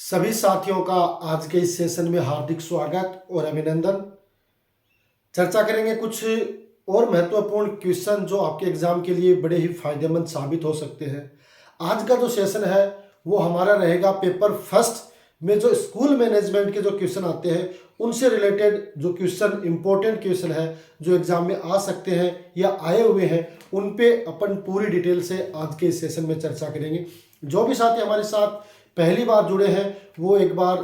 सभी साथियों का आज के इस सेशन में हार्दिक स्वागत और अभिनंदन। चर्चा करेंगे कुछ और महत्वपूर्ण क्वेश्चन जो आपके एग्जाम के लिए बड़े ही फायदेमंद साबित हो सकते हैं। आज का जो सेशन है वो हमारा रहेगा पेपर फर्स्ट में जो स्कूल मैनेजमेंट के जो क्वेश्चन आते हैं उनसे रिलेटेड जो क्वेश्चन इंपॉर्टेंट क्वेश्चन है जो एग्जाम में आ सकते हैं या आए हुए हैं उन पे अपन पूरी डिटेल से आज के इस सेशन में चर्चा करेंगे। जो भी साथी हमारे साथ पहली बार जुड़े हैं वो एक बार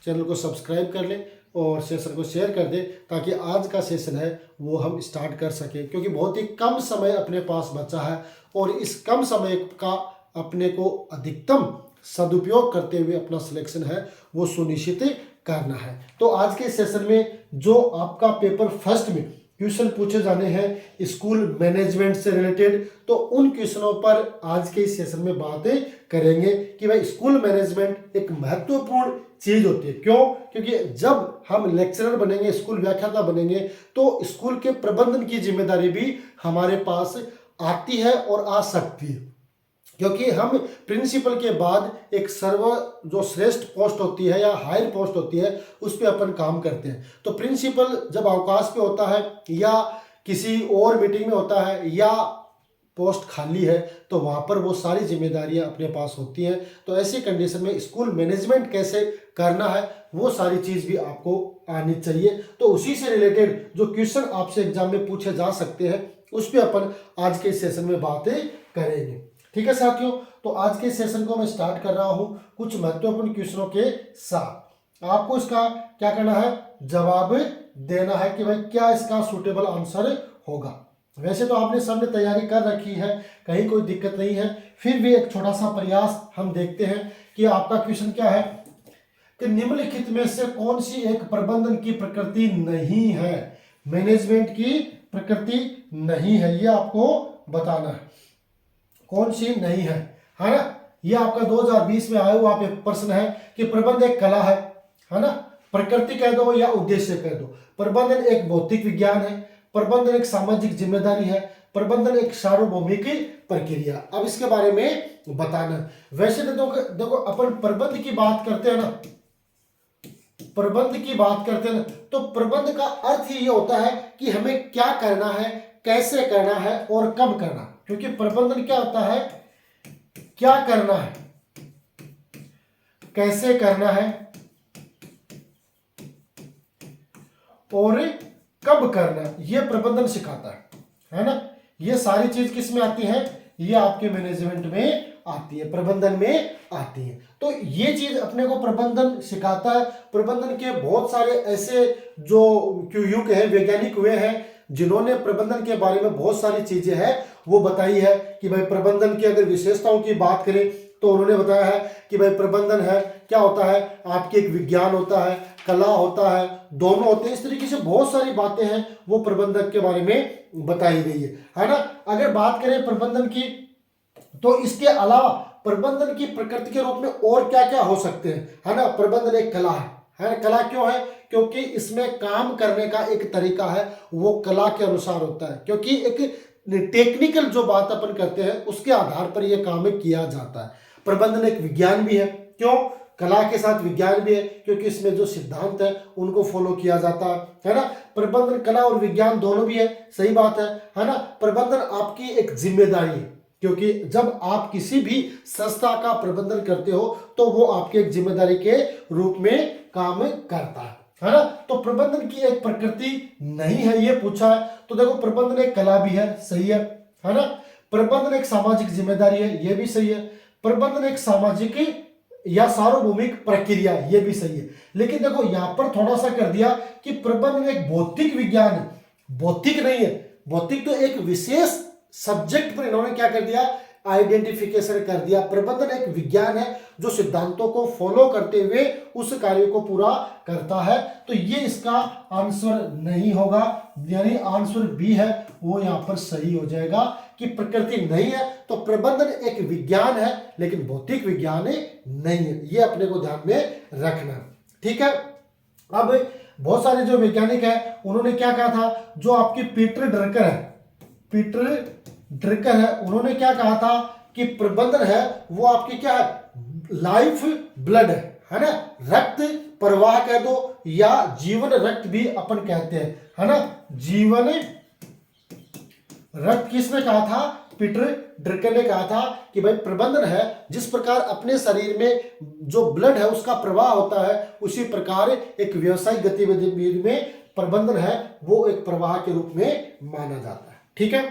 चैनल को सब्सक्राइब कर लें और सेशन को शेयर कर दें ताकि आज का सेशन है वो हम स्टार्ट कर सकें, क्योंकि बहुत ही कम समय अपने पास बचा है और इस कम समय का अपने को अधिकतम सदुपयोग करते हुए अपना सिलेक्शन है वो सुनिश्चित करना है। तो आज के सेशन में जो आपका पेपर फर्स्ट में क्वेश्चन पूछे जाने हैं स्कूल मैनेजमेंट से रिलेटेड, तो उन क्वेश्चनों पर आज के इस सेशन में बातें करेंगे कि भाई स्कूल मैनेजमेंट एक महत्वपूर्ण चीज होती है। क्यों? क्योंकि जब हम लेक्चरर बनेंगे, स्कूल व्याख्याता बनेंगे, तो स्कूल के प्रबंधन की जिम्मेदारी भी हमारे पास आती है और आ सकती है, क्योंकि हम प्रिंसिपल के बाद एक सर्व जो श्रेष्ठ पोस्ट होती है या हायर पोस्ट होती है उस पर अपन काम करते हैं। तो प्रिंसिपल जब अवकाश पे होता है या किसी और मीटिंग में होता है या पोस्ट खाली है तो वहाँ पर वो सारी जिम्मेदारियां अपने पास होती हैं। तो ऐसी कंडीशन में स्कूल मैनेजमेंट कैसे करना है वो सारी चीज़ भी आपको आनी चाहिए। तो उसी से रिलेटेड जो क्वेश्चन आपसे एग्जाम में पूछे जा सकते हैं उस पर अपन आज के सेशन में बातें करेंगे। ठीक है साथियों, तो आज के सेशन को मैं स्टार्ट कर रहा हूं कुछ महत्वपूर्ण क्वेश्चनों के साथ। आपको इसका क्या करना है, जवाब देना है कि भाई क्या इसका सूटेबल आंसर होगा। वैसे तो आपने सबने तैयारी कर रखी है, कहीं कोई दिक्कत नहीं है, फिर भी एक छोटा सा प्रयास हम देखते हैं कि आपका क्वेश्चन क्या है कि निम्नलिखित में से कौन सी एक प्रबंधन की प्रकृति नहीं है, मैनेजमेंट की प्रकृति नहीं है, ये आपको बताना है कौन सी नहीं है ना। ये आपका 2020 में आया हुआ प्रश्न है कि प्रबंधन एक कला है ना, प्रकृति कह दो या उद्देश्य कह दो। प्रबंधन एक भौतिक विज्ञान है, प्रबंधन एक सामाजिक जिम्मेदारी है, प्रबंधन एक सार्वभौमिक प्रक्रिया। अब इसके बारे में बताना। वैसे तो देखो अपन प्रबंध की बात करते हैं ना, प्रबंध की बात करते हैं ना, तो प्रबंध का अर्थ ही ये होता है कि हमें क्या करना है, कैसे करना है और कब करना। क्योंकि प्रबंधन क्या होता है, क्या करना है, कैसे करना है और कब करना है, ये प्रबंधन सिखाता है ना। ये सारी चीज किस में आती है, ये आपके मैनेजमेंट में आती है, प्रबंधन में आती है। तो ये चीज अपने को प्रबंधन सिखाता है। प्रबंधन के बहुत सारे ऐसे जो युग है, वैज्ञानिक हुए हैं जिन्होंने प्रबंधन के बारे में बहुत सारी चीजें हैं वो बताई है कि भाई प्रबंधन की अगर विशेषताओं की बात करें तो उन्होंने बताया है कि भाई प्रबंधन है क्या होता है, आपकी एक विज्ञान होता है, कला होता है, दोनों होते हैं। इस तरीके से बहुत सारी बातें हैं वो प्रबंधन के बारे में बताई गई है ना। अगर बात करें प्रबंधन की तो इसके अलावा प्रबंधन की प्रकृति के रूप में और क्या क्या हो सकते हैं, है ना। प्रबंधन एक कला है ना। कला क्यों है, क्योंकि इसमें काम करने का एक तरीका है वो कला के अनुसार होता है, क्योंकि एक टेक्निकल जो बात अपन करते हैं उसके आधार पर यह काम किया जाता है। प्रबंधन एक विज्ञान भी है, क्यों, कला के साथ विज्ञान भी है, क्योंकि इसमें जो सिद्धांत है उनको फॉलो किया जाता है ना। प्रबंधन कला और विज्ञान दोनों भी है, सही बात है ना। प्रबंधन आपकी एक जिम्मेदारी है, क्योंकि जब आप किसी भी संस्था का प्रबंधन करते हो तो वो आपकी एक जिम्मेदारी के रूप में काम करता है ना। तो प्रबंधन की एक प्रकृति नहीं है ये पूछा है, तो देखो प्रबंधन एक कला भी है, सही है ना। प्रबंधन एक सामाजिक जिम्मेदारी है, ये भी सही है। प्रबंधन एक सामाजिक या सार्वभौमिक प्रक्रिया, ये भी सही है। लेकिन देखो यहां पर थोड़ा सा कर दिया कि प्रबंधन एक भौतिक विज्ञान है, भौतिक नहीं है। भौतिक तो एक विशेष सब्जेक्ट पर इन्होंने क्या कर दिया, आइडेंटिफिकेशन कर दिया। प्रबंधन एक विज्ञान है जो सिद्धांतों को फॉलो करते हुए उस कार्य को पूरा करता है। तो ये इसका आंसर नहीं होगा, यानी आंसर बी है वो यहां पर सही हो जाएगा कि प्रकृति नहीं है। तो प्रबंधन एक विज्ञान है लेकिन भौतिक विज्ञान नहीं है, ये अपने को ध्यान में रखना। ठीक है, अब बहुत सारे जो वैज्ञानिक है उन्होंने क्या कहा था, जो आपकी पीटर ड्रकर है, पीटर ड्रकर है, उन्होंने क्या कहा था कि प्रबंधन है वो आपकी क्या है, लाइफ ब्लड है ना, रक्त प्रवाह कह दो या जीवन रक्त भी अपन कहते हैं, है ना। जीवन रक्त किसने कहा था? पीटर ड्रकर ने कहा था कि भाई प्रबंधन है जिस प्रकार अपने शरीर में जो ब्लड है उसका प्रवाह होता है, उसी प्रकार एक व्यवसायिक गतिविधि में प्रबंधन है वो एक प्रवाह के रूप में माना जाता है। ठीक है,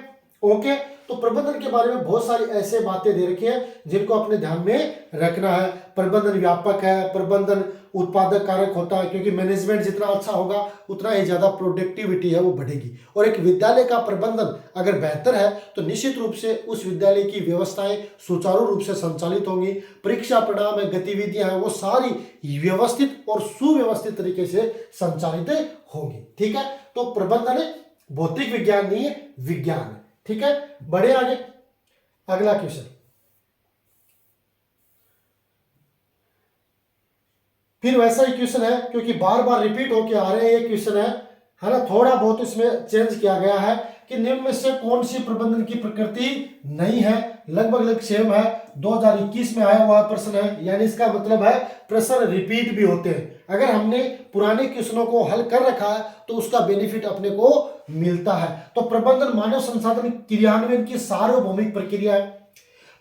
ओके। तो प्रबंधन के बारे में बहुत सारी ऐसे बातें दे रखी है जिनको अपने ध्यान में रखना है। प्रबंधन व्यापक है, प्रबंधन उत्पादक कारक होता है, क्योंकि मैनेजमेंट जितना अच्छा होगा उतना ही ज्यादा प्रोडक्टिविटी है वो बढ़ेगी। और एक विद्यालय का प्रबंधन अगर बेहतर है तो निश्चित रूप से उस विद्यालय की व्यवस्थाएं सुचारू रूप से संचालित होंगी, परीक्षा परिणाम है, गतिविधियां हैं, वो सारी व्यवस्थित और सुव्यवस्थित तरीके से संचालित होंगी। ठीक है, तो प्रबंधन भौतिक विज्ञान नहीं है, विज्ञान है। ठीक है, बढ़े आगे। अगला क्वेश्चन, फिर वैसा ही क्वेश्चन है क्योंकि बार बार रिपीट होके आ रहे हैं ये क्वेश्चन है ना। थोड़ा बहुत इसमें चेंज किया गया है कि निम्न में से कौन सी प्रबंधन की प्रकृति नहीं है। लगभग सेम है, 2021 में आया हुआ प्रश्न है, यानी इसका मतलब है प्रश्न रिपीट भी होते हैं। अगर हमने पुराने क्वेश्चनों को हल कर रखा है तो उसका बेनिफिट अपने को मिलता है। तो प्रबंधन मानव संसाधन क्रियान्वयन की सार्वभौमिक प्रक्रिया है।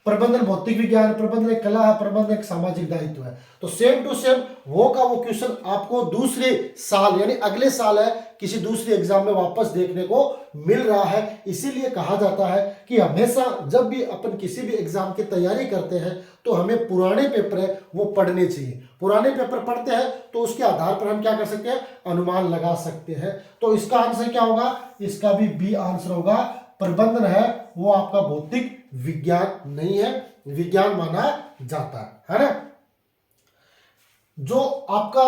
प्रबंधन भौतिक विज्ञान, प्रबंधन एक कला है, प्रबंधन एक सामाजिक दायित्व है। तो सेम टू सेम वो का वो क्वेश्चन आपको दूसरे साल यानी अगले साल है किसी दूसरे एग्जाम में वापस देखने को मिल रहा है। इसीलिए कहा जाता है कि हमेशा जब भी अपन किसी भी एग्जाम की तैयारी करते हैं तो हमें पुराने पेपर है वो पढ़ने चाहिए। पुराने पेपर पढ़ते हैं तो उसके आधार पर हम क्या कर सकते हैं, अनुमान लगा सकते हैं। तो इसका आंसर क्या होगा? इसका भी बी आंसर होगा। प्रबंधन है वो आपका भौतिक विज्ञान नहीं है, विज्ञान माना जाता है ना। जो आपका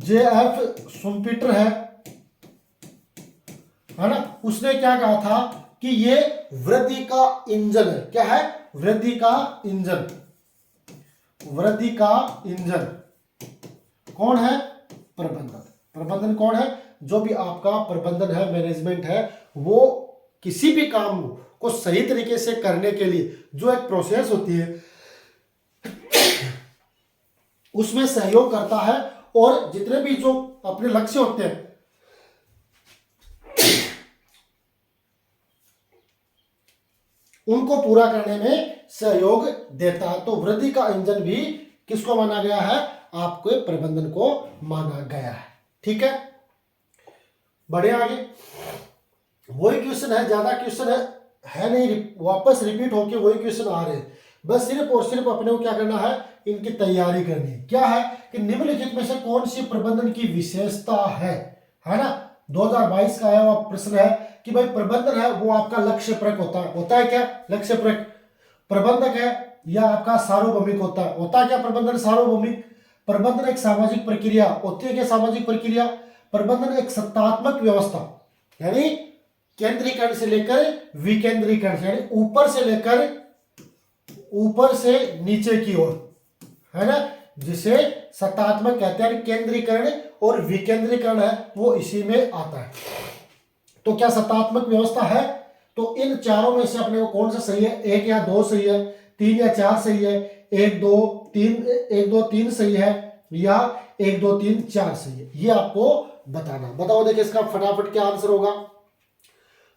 JF शुम्पीटर है ना, उसने क्या कहा था कि ये वृद्धि का इंजन है। क्या है? वृद्धि का इंजन। वृद्धि का इंजन कौन है? प्रबंधन। प्रबंधन कौन है? जो भी आपका प्रबंधन है, मैनेजमेंट है, वो किसी भी काम को सही तरीके से करने के लिए जो एक प्रोसेस होती है उसमें सहयोग करता है और जितने भी जो अपने लक्ष्य होते हैं उनको पूरा करने में सहयोग देता है। तो वृद्धि का इंजन भी किसको माना गया है? आपके प्रबंधन को माना गया है। ठीक है, बढ़े आगे। वही क्वेश्चन है, ज्यादा क्वेश्चन है नहीं, वापस रिपीट होके वही क्वेश्चन आ रहे हैं। बस सिर्फ और सिर्फ अपने को क्या करना है, इनकी तैयारी करनी है। क्या है कि निम्नलिखित में से कौन सी प्रबंधन की विशेषता है ना। 2022 का आया हुआ प्रश्न है कि भाई प्रबंधन है वो आपका लक्ष्य परक होता है क्या? लक्ष्य परक। प्रबंधक है या आपका सार्वभौमिक होता है क्या? प्रबंधन सार्वभौमिक। प्रबंधन एक सामाजिक प्रक्रिया होती है क्या? सामाजिक प्रक्रिया। प्रबंधन एक सत्तात्मक व्यवस्था यानी केंद्रीकरण से लेकर विकेंद्रीकरण यानी ऊपर से नीचे की ओर, है ना, जिसे सत्तात्मक कहते हैं। केंद्रीकरण और विकेंद्रीकरण है वो इसी में आता है। तो क्या सत्तात्मक व्यवस्था है? तो इन चारों में से अपने को कौन सा सही है? 1 या 2 सही है, 3 या 4 सही है, 1 2 3 सही है या 1 2 3 4 सही है, ये आपको बताना। बताओ, देखिए इसका फटाफट क्या आंसर होगा।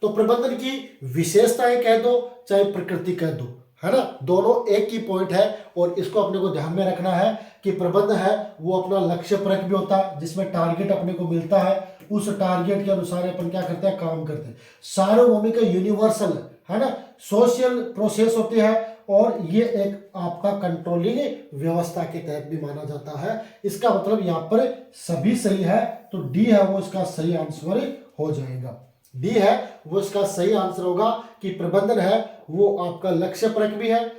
तो प्रबंधन की विशेषताएं कह दो चाहे प्रकृति कह दो, है ना, दोनों एक ही पॉइंट है। और इसको अपने को ध्यान में रखना है कि प्रबंधन है वो अपना लक्ष्य परक भी होता है जिसमें टारगेट अपने को मिलता है, उस टारगेट के अनुसार अपन क्या करते हैं, काम करते हैं। सार्वभौमिक यूनिवर्सल है ना, सोशल प्रोसेस होती है और ये एक आपका कंट्रोलिंग व्यवस्था के तहत भी माना जाता है। इसका मतलब यहाँ पर सभी सही है, तो डी है वो इसका सही आंसर हो जाएगा। डी है वो इसका सही आंसर होगा कि प्रबंधन है वो आपका लक्ष्य परक भी है,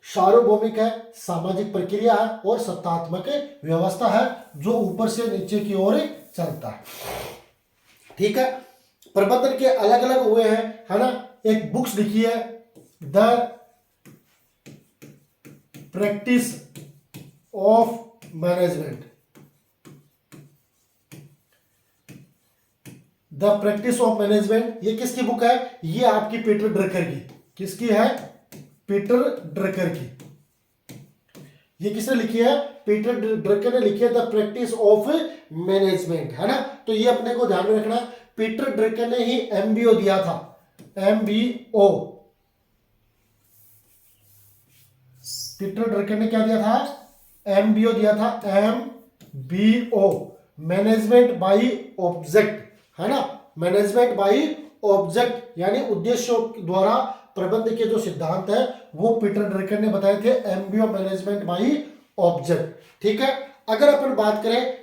सार्वभौमिक है, सामाजिक प्रक्रिया है और सत्तात्मक व्यवस्था है जो ऊपर से नीचे की ओर चलता है। ठीक है, प्रबंधन के अलग अलग हुए हैं, है ना। एक बुक्स लिखी है, the practice of management. The practice of management, ये किसकी बुक है? ये आपकी पीटर ड्रकर की। किसकी है? पीटर ड्रकर की। ये किसने लिखी है? पीटर ड्रकर ने लिखी है द प्रैक्टिस ऑफ मैनेजमेंट, है ना। तो ये अपने को ध्यान में रखना, पीटर ड्रकर ने ही एमबीओ दिया था, एमबीओ। पीटर ड्रकर ने क्या दिया था, एमबीओ दिया था, एमबीओ, मैनेजमेंट बाय ऑब्जेक्ट, है ना। मैनेजमेंट बाय ऑब्जेक्ट यानी उद्देश्यों द्वारा प्रबंध के जो सिद्धांत है वो पीटर ड्रकर ने बताए थे, एमबीओ, मैनेजमेंट बाय ऑब्जेक्ट, ठीक है। अगर अपन बात करें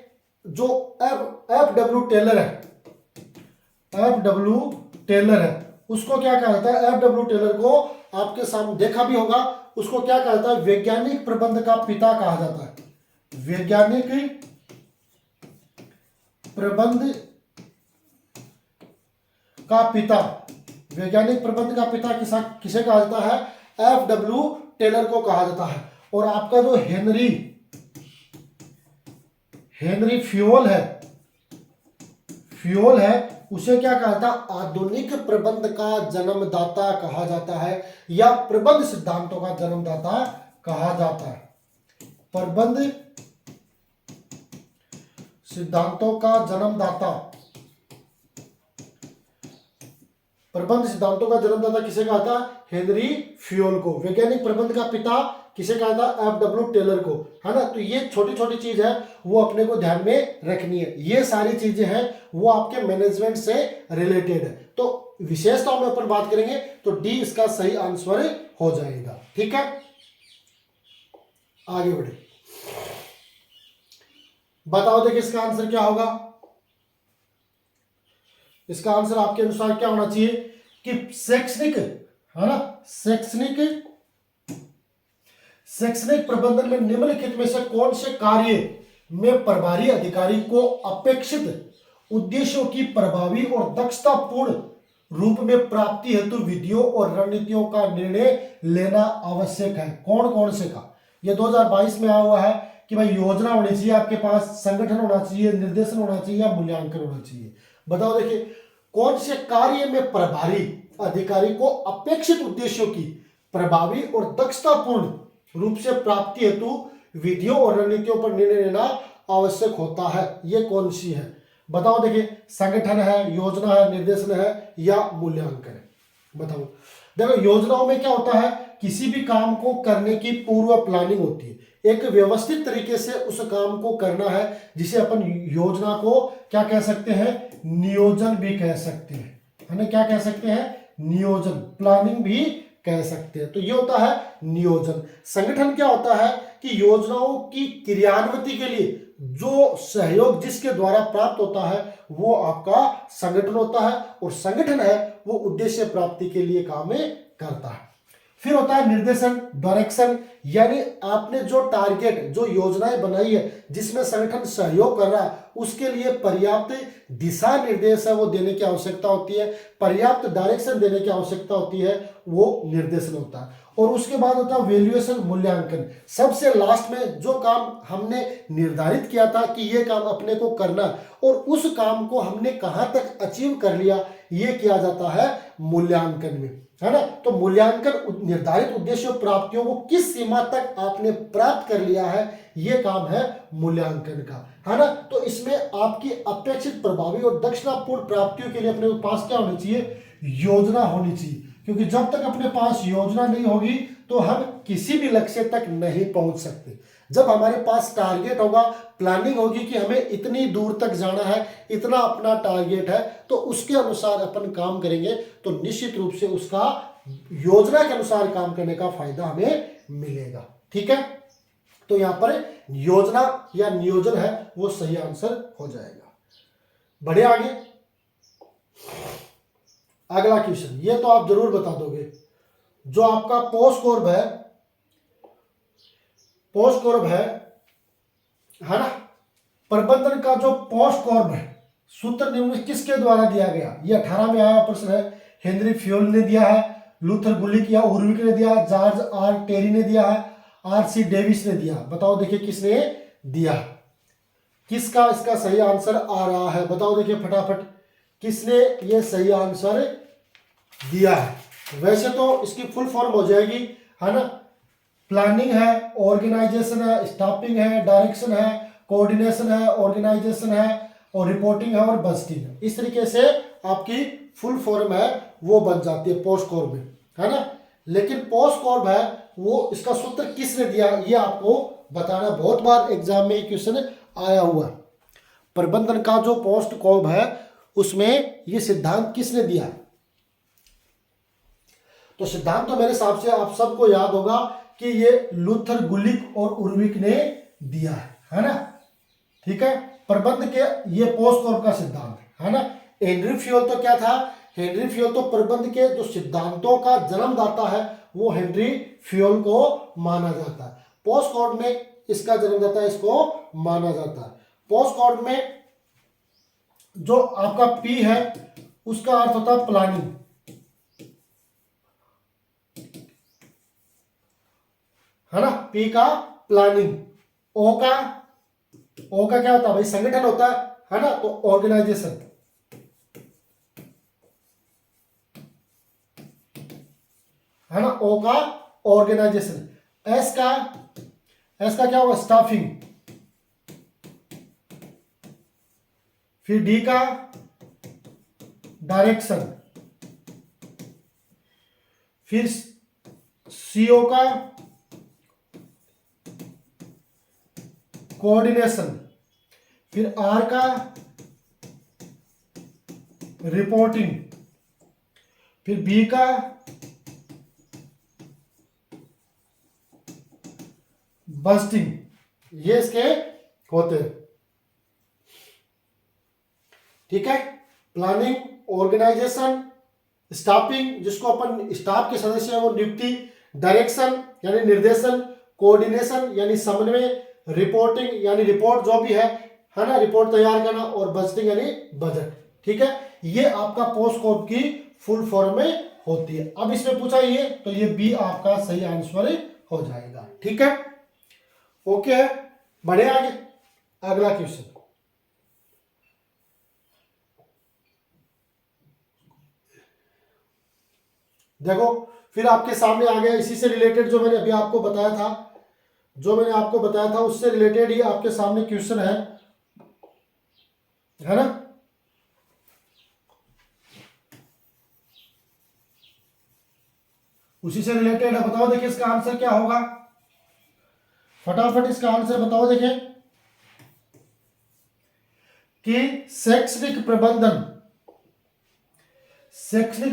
जो एफ डब्ल्यू टेलर है, एफ डब्ल्यू टेलर है, उसको क्या कहा जाता है, एफ डब्ल्यू टेलर को आपके सामने देखा भी होगा, उसको क्या कहा जाता है, वैज्ञानिक प्रबंध का पिता कहा जाता है, वैज्ञानिक प्रबंध का पिता, वैज्ञानिक प्रबंध का पिता किसे कहा जाता है, एफ डब्ल्यू टेलर को कहा जाता है। और आपका जो हेनरी फ्योल है उसे क्या कहा जाता है, आधुनिक प्रबंध का जन्मदाता कहा जाता है, या प्रबंध सिद्धांतों का जन्मदाता कहा जाता है, प्रबंध सिद्धांतों का जन्मदाता, प्रबंध सिद्धांतों का जन्मदाता किसे कहा था, हेनरी फ्योल को। वैज्ञानिक प्रबंध का पिता किसे कहा था, एफ डब्ल्यू टेलर को, है ना। तो ये छोटी छोटी चीज है वो अपने को ध्यान में रखनी है, ये सारी चीजें हैं वो आपके मैनेजमेंट से रिलेटेड है। तो विशेषताओं में अपन बात करेंगे तो डी इसका सही आंसर हो जाएगा, ठीक है। आगे बढ़े, बताओ देखिए इसका आंसर क्या होगा। इसका आंसर आपके अनुसार क्या होना चाहिए कि शैक्षणिक, है ना, शैक्षणिक प्रबंधन में निम्नलिखित में से कौन से कार्य में प्रभारी अधिकारी को अपेक्षित उद्देश्यों की प्रभावी और दक्षतापूर्ण रूप में प्राप्ति हेतु विधियों और रणनीतियों का निर्णय लेना आवश्यक है। कौन कौन से का, यह 2022 में आया हुआ है कि भाई योजना होनी चाहिए आपके पास, संगठन होना चाहिए, निर्देशन होना चाहिए या मूल्यांकन होना चाहिए। बताओ देखिए कौन से कार्य में प्रभारी अधिकारी को अपेक्षित उद्देश्यों की प्रभावी और दक्षतापूर्ण रूप से प्राप्ति हेतु विधियों और रणनीतियों पर निर्णय लेना आवश्यक होता है, ये कौन सी है। बताओ देखिए, संगठन है, योजना है, निर्देशन है या मूल्यांकन है। बताओ देखो, योजनाओं में क्या होता है, किसी भी काम को करने की पूर्व प्लानिंग होती है, एक व्यवस्थित तरीके से उस काम को करना है, जिसे अपन योजना को क्या कह सकते हैं, नियोजन भी कह सकते हैं, है ना। क्या कह सकते हैं, नियोजन, प्लानिंग भी कह सकते हैं। तो ये होता है नियोजन। संगठन क्या होता है कि योजनाओं की क्रियान्विति के लिए जो सहयोग जिसके द्वारा प्राप्त होता है वो आपका संगठन होता है, और संगठन है वो उद्देश्य प्राप्ति के लिए काम करता है। फिर होता है निर्देशन, डायरेक्शन, यानी आपने जो टारगेट, जो योजनाएं बनाई है जिसमें संगठन सहयोग कर रहा है, उसके लिए पर्याप्त दिशा निर्देश है वो देने की आवश्यकता होती है, पर्याप्त डायरेक्शन देने की आवश्यकता होती है, वो निर्देशन होता है। और उसके बाद होता है वैल्यूएशन, मूल्यांकन। सबसे लास्ट में जो काम हमने निर्धारित किया था कि ये काम अपने को करना, और उस काम को हमने कहां तक अचीव कर लिया, ये किया जाता है मूल्यांकन में, है ना। तो मूल्यांकन निर्धारित उद्देश्यों प्राप्तियों को किस सीमा तक आपने प्राप्त कर लिया है, ये काम है मूल्यांकन का, है ना। तो इसमें आपकी अपेक्षित प्रभावी और दक्षतापूर्ण प्राप्तियों के लिए अपने पास क्या होनी चाहिए, योजना होनी चाहिए, क्योंकि जब तक अपने पास योजना नहीं होगी तो हम किसी भी लक्ष्य तक नहीं पहुंच सकते। जब हमारे पास टारगेट होगा, प्लानिंग होगी कि हमें इतनी दूर तक जाना है, इतना अपना टारगेट है, तो उसके अनुसार अपन काम करेंगे तो निश्चित रूप से उसका योजना के अनुसार काम करने का फायदा हमें मिलेगा, ठीक है। तो यहां पर योजना या नियोजन है वो सही आंसर हो जाएगा। बढ़े आगे, अगला क्वेश्चन, ये तो आप जरूर बता दोगे, जो आपका पोस्टकॉर्प है ना, प्रबंधन का जो पोस्टकॉर्प है, सूत्र निम्न किसके द्वारा दिया गया। ये 18 में आया प्रश्न है, हेनरी फ्योल ने दिया है, लूथर गुलिक या उर्विक ने दिया, जॉर्ज आर टेरी ने दिया है, आर.सी. डेविस ने दिया। बताओ देखिए किसने दिया, किसका इसका सही आंसर आ रहा है। बताओ देखिए फटाफट, किसने ये सही आंसर दिया है। वैसे तो इसकी फुल फॉर्म हो जाएगी, है ना, प्लानिंग है, ऑर्गेनाइजेशन है, स्टाफिंग है, डायरेक्शन है, कोऑर्डिनेशन है, ऑर्गेनाइजेशन है, और रिपोर्टिंग है, और बजटिंग है। इस तरीके से आपकी फुल फॉर्म है वो बन जाती है पोस्ट कॉर्प में, है ना। लेकिन पोस्ट कॉर्प है वो, इसका सूत्र किसने दिया ये आपको बताना। बहुत बार एग्जाम में ये क्वेश्चन आया हुआ है। प्रबंधन का जो पोस्ट कॉर्प है उसमें ये सिद्धांत किसने दिया। तो सिद्धांत तो मेरे हिसाब से आप सबको याद होगा कि ये लूथर गुलिक और उर्विक ने दिया है ना। ठीक है, प्रबंध के ये पोस्ट कॉर्प का सिद्धांत है ना। हेनरी फ्योल तो क्या था, हेनरी फ्योल तो प्रबंध के जो सिद्धांतों का जन्मदाता है वो हेनरी फ्योल को माना जाता है। पोस्ट कॉर्प में इसका जन्मदाता इसको माना जाता है। पोस्ट कॉर्प में जो आपका पी है उसका अर्थ होता है प्लानिंग, है ना। पी का प्लानिंग, ओ का क्या होता है भाई, संगठन होता है ना, तो ऑर्गेनाइजेशन, है ना। ओ का ऑर्गेनाइजेशन। एस का क्या होगा, स्टाफिंग। फिर डी का डायरेक्शन। फिर सीओ का कोऑर्डिनेशन। फिर आर का रिपोर्टिंग। फिर बी का बस्टिंग। ये इसके होते हैं। ठीक है, प्लानिंग, ऑर्गेनाइजेशन, स्टाफिंग जिसको अपन स्टाफ के सदस्य हैं वो नियुक्ति, डायरेक्शन यानी निर्देशन, कोऑर्डिनेशन यानी समन्वय, रिपोर्टिंग यानी रिपोर्ट जो भी है ना, रिपोर्ट तैयार करना, और बजटिंग यानी बजट। ठीक है, ये आपका पोस्ट कॉर्प की फुल फॉर्म में होती है। अब इसमें पूछा ये, तो ये बी आपका सही आंसर हो जाएगा। ठीक है, ओके है, बढ़े आगे। अगला क्वेश्चन देखो, फिर आपके सामने आ गया इसी से रिलेटेड जो मैंने अभी आपको बताया था, उससे रिलेटेड ही आपके सामने क्वेश्चन है ना। उसी से रिलेटेड है, बताओ देखिए इसका आंसर क्या होगा, फटाफट इसका आंसर बताओ देखिए। कि शैक्षणिक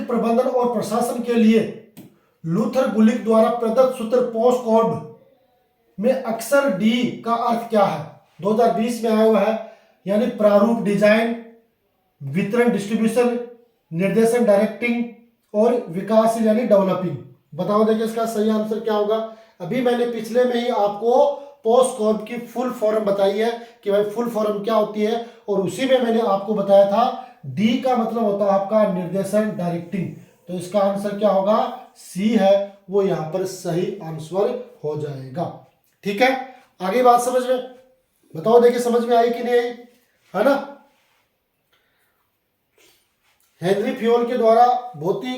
प्रबंधन और प्रशासन के लिए लूथर गुलिक द्वारा प्रदत्त सूत्र पोस्ट कॉर्प में अक्सर डी का अर्थ क्या है, 2020 में आया हुआ है। यानी प्रारूप, डिजाइन, वितरण डिस्ट्रीब्यूशन, निर्देशन डायरेक्टिंग, और विकासशील यानी डेवलपिंग। बताओ देखिए इसका सही आंसर क्या होगा। अभी मैंने पिछले में ही आपको पोस्ट कॉर्प की फुल फॉर्म बताई है कि भाई फुल फॉर्म क्या होती है, और उसी में मैंने आपको बताया था डी का मतलब होता है आपका निर्देशन डायरेक्टिंग। तो इसका आंसर क्या होगा, सी है, वो यहां पर सही आंसर हो जाएगा। ठीक है, आगे बात समझ में, बताओ देखिए समझ में आई कि नहीं आई, है ना। हेनरी फ्योल के द्वारा बहुत ही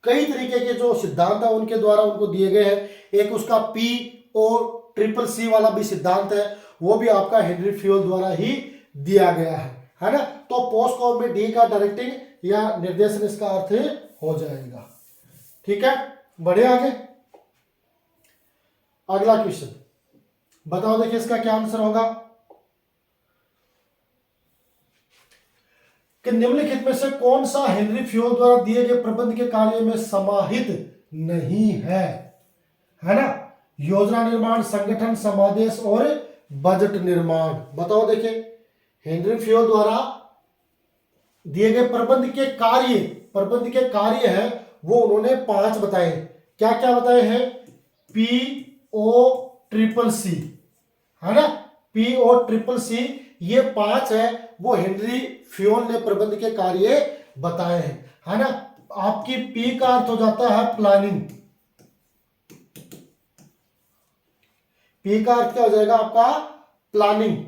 कई तरीके के जो सिद्धांत है उनके द्वारा उनको दिए गए हैं। एक उसका पी और ट्रिपल सी वाला भी सिद्धांत है, वो भी आपका हेनरी फ्योल द्वारा ही दिया गया है ना। तो पोस्ट कॉर्प में डी का डायरेक्टिंग या निर्देशन इसका अर्थ हो जाएगा। ठीक है, बढ़े आगे। अगला क्वेश्चन बताओ देखिए इसका क्या आंसर होगा। कि निम्नलिखित में से कौन सा हेनरी फ्योल द्वारा दिए गए प्रबंध के कार्य में समाहित नहीं है ना। योजना निर्माण, संगठन, समादेश और बजट निर्माण। बताओ देखिए हेनरी फ्योल द्वारा दिए गए प्रबंध के कार्य है वो उन्होंने 5 बताए। क्या क्या बताए हैं, पी ओ ट्रिपल सी, है ना। पी ओ ट्रिपल सी ये 5 है, वो हेनरी फ्योल ने प्रबंध के कार्य बताए हैं, है ना। आपकी पी का अर्थ हो जाता है प्लानिंग। पी का अर्थ क्या हो जाएगा आपका, प्लानिंग।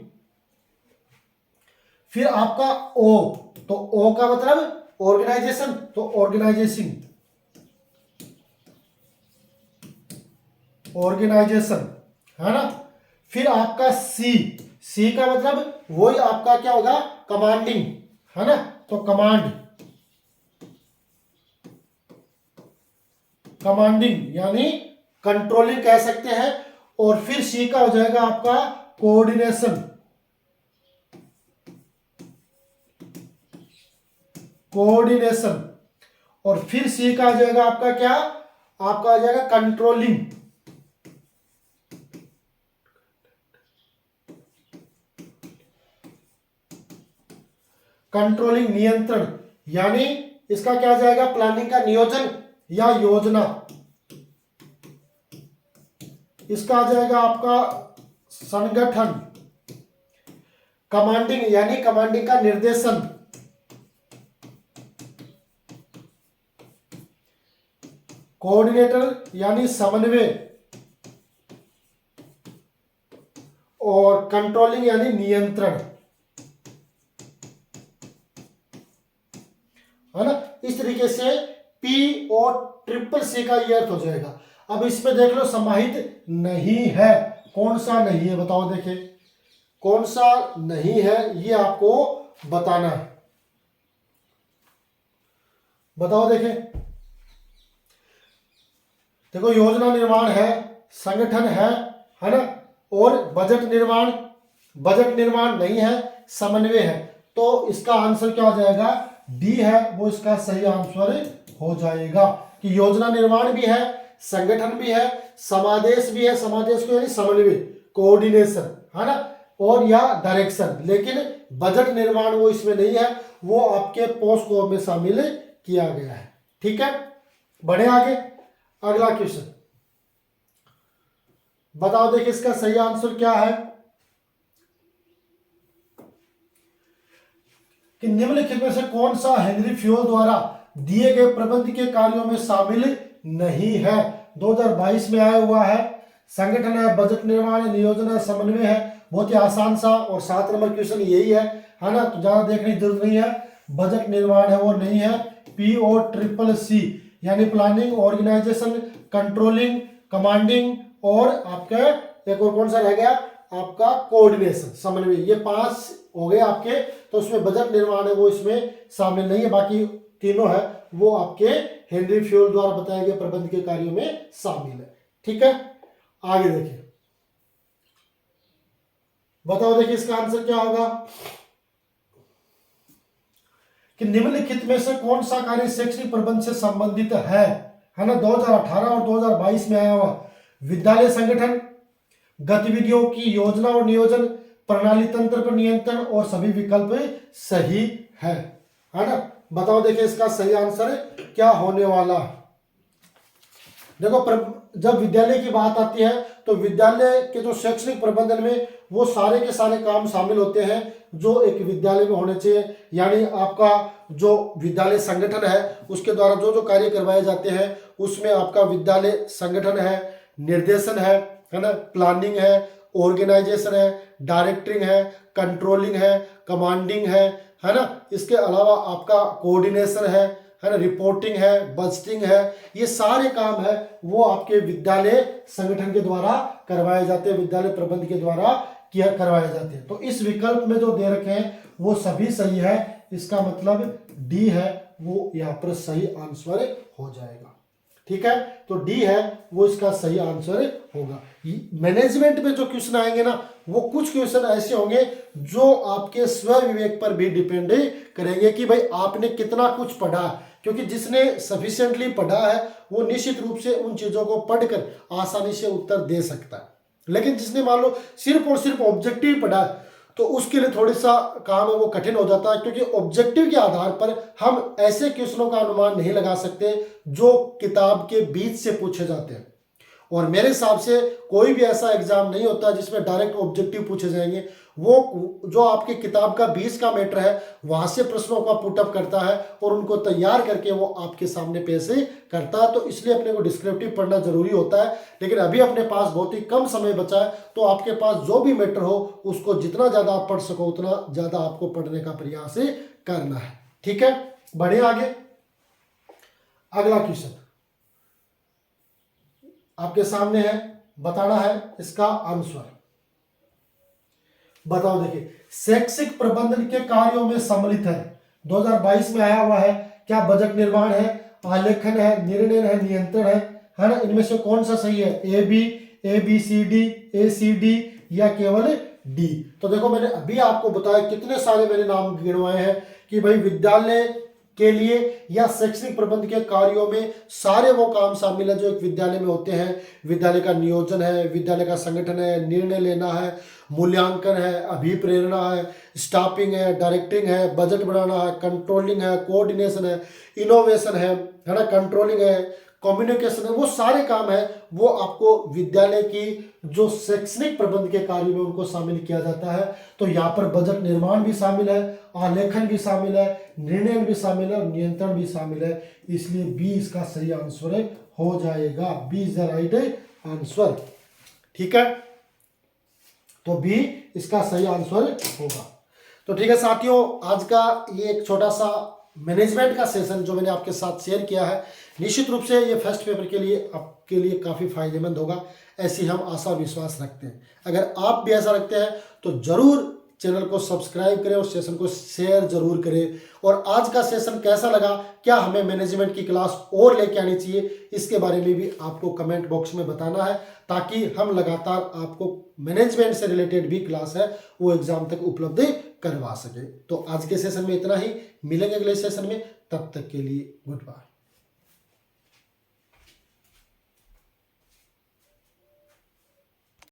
फिर आपका ओ, तो ओ का मतलब ऑर्गेनाइजेशन, तो ऑर्गेनाइजेशन, है ना। फिर आपका सी, सी का मतलब वही आपका क्या होगा, कमांडिंग, है ना। तो कमांडिंग यानी कंट्रोलिंग कह सकते हैं। और फिर सी का हो जाएगा आपका कोऑर्डिनेशन, कोऑर्डिनेशन। और फिर सी का आ जाएगा आपका क्या, आपका आ जाएगा कंट्रोलिंग, कंट्रोलिंग नियंत्रण, यानी इसका क्या आ जाएगा, प्लानिंग का नियोजन या योजना। इसका आ जाएगा आपका संगठन, कमांडिंग यानी कमांडिंग का निर्देशन, कोऑर्डिनेटर यानी समन्वय, और कंट्रोलिंग यानी नियंत्रण, है ना। इस तरीके से पी और ट्रिपल सी का ये अर्थ हो जाएगा। अब इसमें देख लो समाहित नहीं है, कौन सा नहीं है बताओ, देखे कौन सा नहीं है ये आपको बताना है, बताओ देखे। देखो योजना निर्माण है, संगठन है ना। और बजट निर्माण, बजट निर्माण नहीं है, समन्वय है। तो इसका आंसर क्या हो जाएगा, डी है वो इसका सही आंसर हो जाएगा। कि योजना निर्माण भी है, संगठन भी है, समादेश भी है, समादेश को यानी समन्वय, कोऑर्डिनेशन, है ना, और या डायरेक्शन। लेकिन बजट निर्माण वो इसमें नहीं है, वो आपके पोस्ट को में शामिल किया गया है। ठीक है, बढ़े आगे। अगला क्वेश्चन बताओ, देखिए इसका सही आंसर क्या है। कि निम्नलिखित में से कौन सा हेनरी फ्योल द्वारा दिए गए प्रबंध के कार्यों में शामिल नहीं है। 2022 में आया हुआ है, संगठन है, बजट निर्माण है, नियोजन है, समन्वय है। बहुत ही आसान सा और 7 नंबर क्वेश्चन यही है ना। तो ज्यादा देखने की जरूरत नहीं है। बजट निर्माण है वो नहीं है। पी और ट्रिपल सी यानी प्लानिंग, ऑर्गेनाइजेशन, कंट्रोलिंग, कमांडिंग और आपका एक और कौन सा रह गया, आपका कोऑर्डिनेशन, समन्वय। ये 5 हो गए आपके। तो उसमें बजट निर्माण है वो इसमें शामिल नहीं है, बाकी तीनों है वो आपके हेनरी फ्योल द्वारा बताए गए प्रबंध के कार्यों में शामिल है। ठीक है, आगे देखिए, बताओ देखिए इसका आंसर क्या होगा। कि निम्नलिखित में से कौन सा कार्य शैक्षणिक प्रबंध से संबंधित है ना। 2018 और 2022 में आया हुआ विद्यालय संगठन, गतिविधियों की योजना और नियोजन, प्रणाली तंत्र पर नियंत्रण और सभी विकल्प सही है ना। बताओ देखिए इसका सही आंसर क्या होने वाला है। देखो जब विद्यालय की बात आती है तो विद्यालय के जो शैक्षणिक प्रबंधन में वो सारे के सारे काम शामिल होते हैं जो एक विद्यालय में होने चाहिए। यानी आपका जो विद्यालय संगठन है उसके द्वारा जो जो कार्य करवाए जाते हैं उसमें आपका विद्यालय संगठन है, निर्देशन है ना, प्लानिंग है, ऑर्गेनाइजेशन है, डायरेक्टिंग है, कंट्रोलिंग है, कमांडिंग है ना। इसके अलावा आपका कोऑर्डिनेशन है ना, रिपोर्टिंग है, बजटिंग है। ये सारे काम है वो आपके विद्यालय संगठन के द्वारा करवाए जाते हैं, विद्यालय प्रबंध के द्वारा किया करवाए जाते हैं। तो इस विकल्प में जो दे रखे हैं वो सभी सही है। इसका मतलब डी है वो यहाँ पर सही आंसर हो जाएगा। ठीक है, तो डी है वो इसका सही आंसर होगा। मैनेजमेंट में जो क्वेश्चन आएंगे ना वो कुछ क्वेश्चन ऐसे होंगे जो आपके स्व विवेक पर भी डिपेंड करेंगे कि भाई आपने कितना कुछ पढ़ा। क्योंकि जिसने सफिशिएंटली पढ़ा है वो निश्चित रूप से उन चीजों को पढ़कर आसानी से उत्तर दे सकता है। लेकिन जिसने मान लो सिर्फ और सिर्फ ऑब्जेक्टिव पढ़ा तो उसके लिए थोड़ी सा काम है वो कठिन हो जाता है। क्योंकि ऑब्जेक्टिव के आधार पर हम ऐसे क्वेश्चनों का अनुमान नहीं लगा सकते जो किताब के बीच से पूछे जाते हैं। और मेरे हिसाब से कोई भी ऐसा एग्जाम नहीं होता जिसमें डायरेक्ट ऑब्जेक्टिव पूछे जाएंगे। वो जो आपके किताब का बीच का मैटर है वहां से प्रश्नों का पुटअप करता है और उनको तैयार करके वो आपके सामने पेश करता है। तो इसलिए अपने को डिस्क्रिप्टिव पढ़ना जरूरी होता है। लेकिन अभी अपने पास बहुत ही कम समय बचा है तो आपके पास जो भी मैटर हो उसको जितना ज्यादा आप पढ़ सको उतना ज्यादा आपको पढ़ने का प्रयास करना है। ठीक है, बढ़े आगे। अगला क्वेश्चन आपके सामने है, बताना है इसका आंसर। बताओ, देखिए शैक्षिक प्रबंधन के कार्यों में सम्मिलित है, 2022 में आया हुआ है। क्या बजट निर्माण है, आलेखन है, निर्णय है, नियंत्रण है ना? इनमें से कौन सा सही है? A B C D, A C D या केवल डी? तो देखो मैंने अभी आपको बताया, कितने सारे मैंने नाम गिनवाए हैं कि भाई विद्यालय के लिए या शैक्षणिक प्रबंध के कार्यों में सारे वो काम शामिल है जो एक विद्यालय में होते हैं। विद्यालय का नियोजन है, विद्यालय का संगठन है, निर्णय लेना है, मूल्यांकन है, अभिप्रेरणा है, स्टाफिंग है, डायरेक्टिंग है, बजट बनाना है, कंट्रोलिंग है, कोऑर्डिनेशन है, इनोवेशन है ना, कंट्रोलिंग है, कम्युनिकेशन है। वो सारे काम है वो आपको विद्यालय की जो शैक्षणिक प्रबंध के कार्य में उनको शामिल किया जाता है। तो यहाँ पर बजट निर्माण भी शामिल है, आलेखन भी शामिल है, निर्णय भी शामिल है और नियंत्रण भी शामिल है। इसलिए बी इसका सही आंसर हो जाएगा। B is the right answer. ठीक है, तो बी इसका सही आंसर होगा। तो ठीक है साथियों, आज का ये एक छोटा सा मैनेजमेंट का सेशन जो मैंने आपके साथ शेयर किया है, निश्चित रूप से ये फर्स्ट पेपर के लिए आपके लिए काफ़ी फायदेमंद होगा, ऐसी हम आशा विश्वास रखते हैं। अगर आप भी ऐसा रखते हैं तो जरूर चैनल को सब्सक्राइब करें और सेशन को शेयर जरूर करें। और आज का सेशन कैसा लगा, क्या हमें मैनेजमेंट की क्लास और लेके आनी चाहिए, इसके बारे में भी आपको कमेंट बॉक्स में बताना है, ताकि हम लगातार आपको मैनेजमेंट से रिलेटेड भी क्लास है वो एग्जाम तक उपलब्ध करवा सके। तो आज के सेशन में इतना ही, मिलेंगे अगले सेशन में, तब तक के लिए गुड बाय।